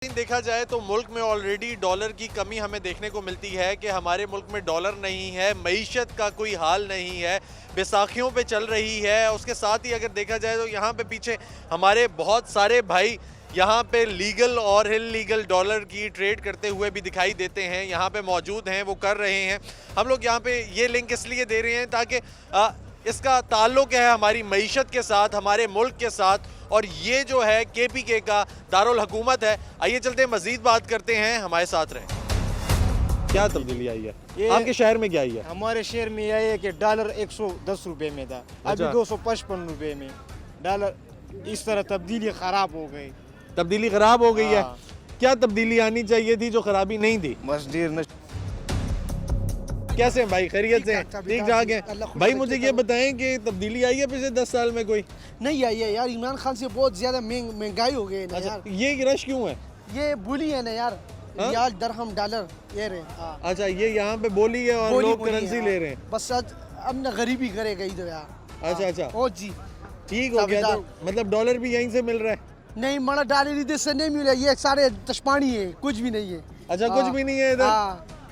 देखा जाए तो मुल्क में ऑलरेडी डॉलर की कमी हमें देखने को मिलती है कि हमारे मुल्क में डॉलर नहीं है, मईशत का कोई हाल नहीं है, बैसाखियों पे चल रही है। उसके साथ ही अगर देखा जाए तो यहाँ पे पीछे हमारे बहुत सारे भाई यहाँ पे लीगल और इल्लीगल डॉलर की ट्रेड करते हुए भी दिखाई देते हैं, यहाँ पे मौजूद हैं, वो कर रहे हैं। हम लोग यहाँ पे ये लिंक इसलिए दे रहे हैं ताकि इसका ताल्लुक है हमारी मईशत के साथ, हमारे मुल्क के साथ, और ये जो है KPK का दारुल हुकूमत है। आइए चलते हैं, मजीद बात करते हैं, हमारे साथ रहें। क्या तब्दीली आई है आपके शहर में? क्या आई है? हमारे शहर में यह है कि डॉलर 110 रुपए में था, अभी 255 रुपए में डॉलर। इस तरह तब्दीली खराब हो गई। तब्दीली खराब हो गई है। हाँ। क्या तब्दीली आनी चाहिए थी जो खराबी नहीं थी? मजदूर कैसे हैं भाई? खैरियत से? ठीक ठाक है भाई। मुझे ये बताएं कि तब्दीली आई है पिछले 10 साल में? कोई नहीं आई है यार। इमरान खान से बहुत ज्यादा महंगाई हो गई है ना यार। ये रश क्यों है? ये बोली है ना यार, रियाल दरहम डॉलर ये रहे। अच्छा, ये यहाँ पे बोली है और लोग करेंसी ले रहे हैं। बस अब ना गरीबी करेगा इधर यार। अच्छा ओ जी, ठीक हो गया। तो मतलब डॉलर भी यहीं से मिल रहा है? नहीं मना डॉलर इधर से नहीं मिला, ये सारे तशपानी है, कुछ भी नहीं है। अच्छा, कुछ भी नहीं है इधर?